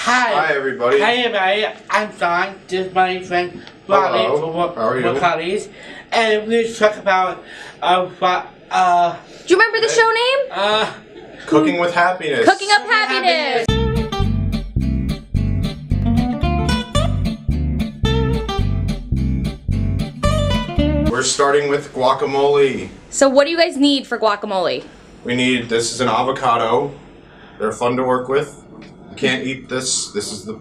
Hi everybody. Hi everybody, I'm John. This is my friend Robbie Hello. How are you? Avocados, and we're talk about Do you remember the show name? Cooking with Happiness. Cooking Up Happiness. We're starting with guacamole. So what do you guys need for guacamole? This is an avocado. They're fun to work with. You can't eat this. This is the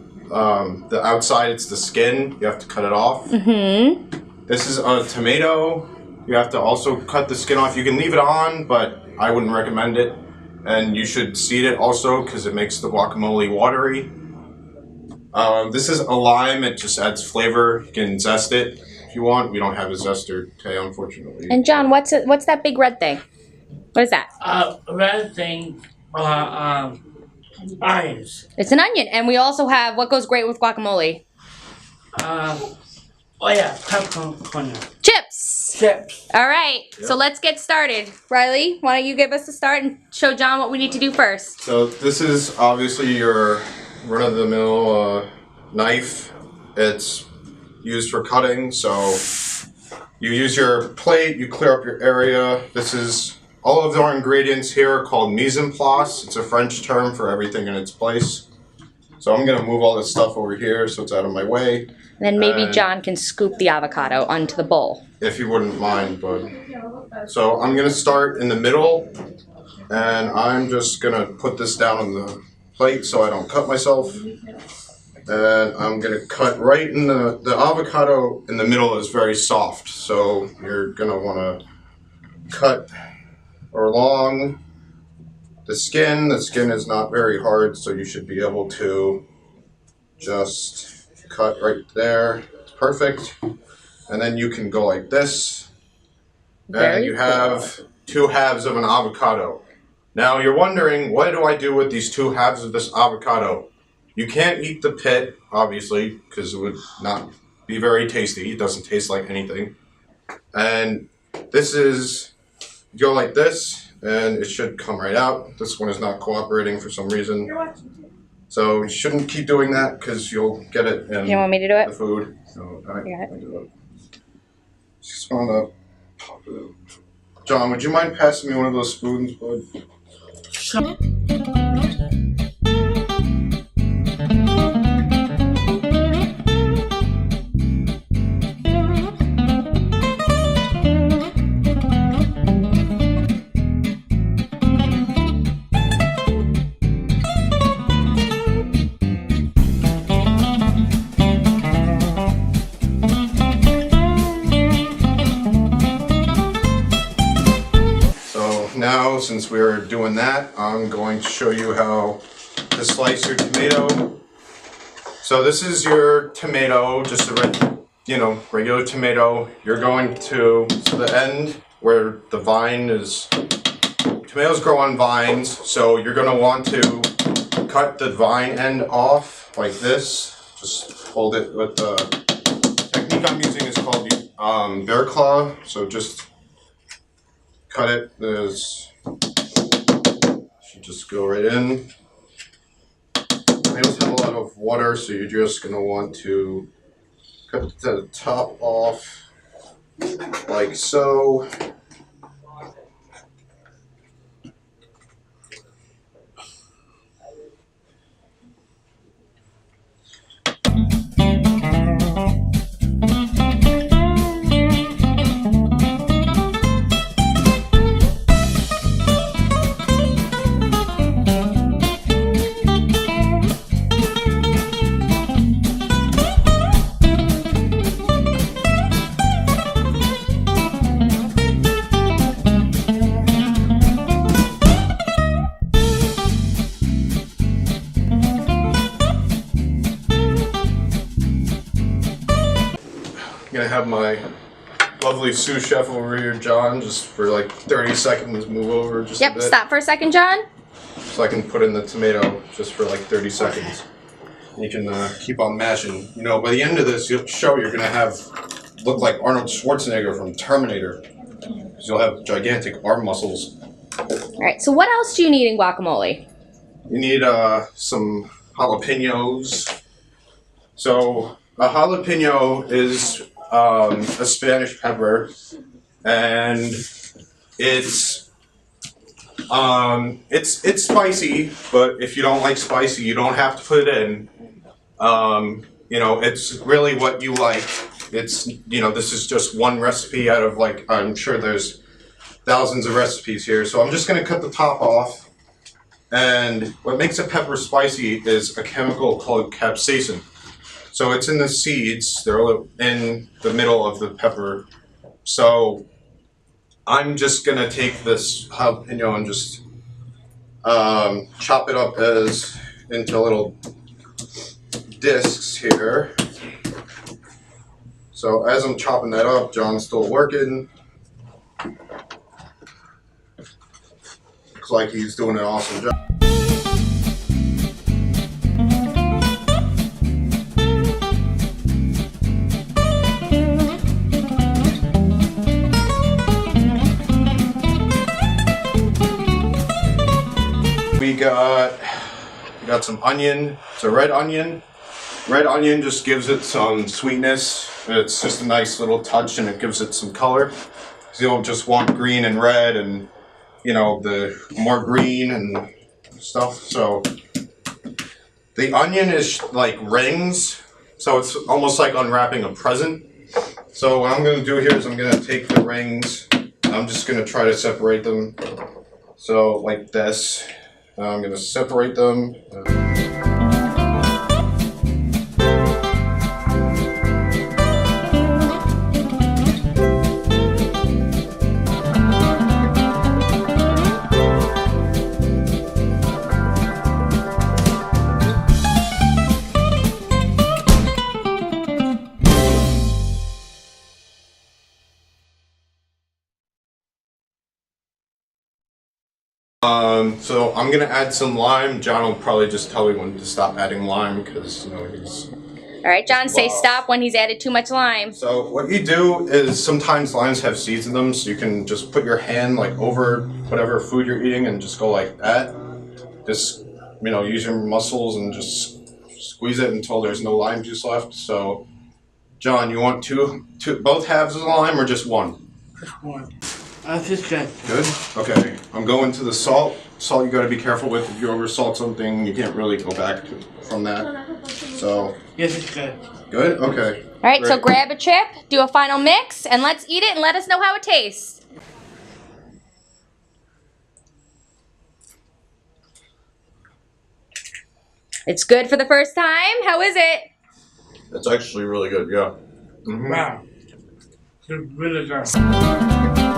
outside, it's the skin. You have to cut it off. Mm-hmm. This is a tomato. You have to also cut the skin off. You can leave it on, but I wouldn't recommend it. And you should seed it also because it makes the guacamole watery. This is a lime. It just adds flavor. You can zest it if you want. We don't have a zester today, unfortunately. And John, what's that big red thing? What is that? red thing, onions. It's an onion. And we also have what goes great with guacamole? Peppercorn. Chips. All right. Yep. So let's get started. Riley, why don't you give us a start and show John what we need to do first? So this is obviously your run-of-the-mill knife. It's used for cutting. So you use your plate, you clear up your area. This is all of our ingredients here are called mise en place. It's a French term for everything in its place. So I'm gonna move all this stuff over here so it's out of my way. Then maybe John can scoop the avocado onto the bowl. If you wouldn't mind, bud. So I'm gonna start in the middle, and I'm just gonna put this down on the plate so I don't cut myself. And I'm gonna cut right in the avocado in the middle is very soft, so you're gonna wanna cut along the skin. The skin is not very hard, so you should be able to just cut right there. It's perfect. And then you can go like this. And you have two halves of an avocado. Now you're wondering, what do I do with these two halves of this avocado? You can't eat the pit, obviously, because it would not be very tasty. It doesn't taste like anything. And this is, go like this, and it should come right out. This one is not cooperating for some reason. So you shouldn't keep doing that because you'll get it in You want me to do it? the food. So I do it. Just want to pop it out. John, would you mind passing me one of those spoons, bud? Sure. Now, since we're doing that, I'm going to show you how to slice your tomato. So this is your tomato, just a regular tomato. You're going to the end where the vine is. Tomatoes grow on vines, so you're going to want to cut the vine end off like this. Just hold it with the technique I'm using is called bear claw. So just cut it. Should just go right in. Tomatoes have a lot of water, so you're just going to want to cut the top off like so. I'm gonna have my lovely sous chef over here, John, just for like 30 seconds, move over just a bit. Stop for a second, John. So I can put in the tomato just for like 30 seconds. You can keep on mashing. You know, by the end of this show, you're gonna look like Arnold Schwarzenegger from Terminator. Because you'll have gigantic arm muscles. All right, so what else do you need in guacamole? You need some jalapenos. So a jalapeno is a Spanish pepper, and it's spicy. But if you don't like spicy, you don't have to put it in. You know, it's really what you like. It's, you know, this is just one recipe out of, like, I'm sure there's thousands of recipes here. So I'm just going to cut the top off. And what makes a pepper spicy is a chemical called capsaicin. So it's in the seeds. They're in the middle of the pepper. So I'm just going to take this jalapeno and just chop it up into little discs here. So as I'm chopping that up, John's still working. Looks like he's doing an awesome job. We got some onion. It's a red onion. Red onion just gives it some sweetness. It's just a nice little touch, and it gives it some color. So you don't just want green and red, and you know, the more green and stuff. So the onion is like rings, so it's almost like unwrapping a present. So what I'm going to do here is I'm going to take the rings. I'm just going to try to separate them. So like this. I'm going to separate them. So I'm gonna add some lime. John will probably just tell me when to stop adding lime because, you know, he's... Alright, John, say Wow. stop when he's added too much lime. So what you do is sometimes limes have seeds in them, so you can just put your hand like over whatever food you're eating and just go like that. Just, you know, use your muscles and just squeeze it until there's no lime juice left. So, John, you want both halves of the lime or just one? Just one. Just good. Good? Okay. I'm going to the salt. Salt you gotta be careful with. If you over salt something, you can't really go back from that. So. Yes, it's good. Good? Okay. Alright, so Great. grab a chip, do a final mix, and let's eat it and let us know how it tastes. It's good for the first time. How is it? It's actually really good, yeah. Mm-hmm. Wow. It's really good.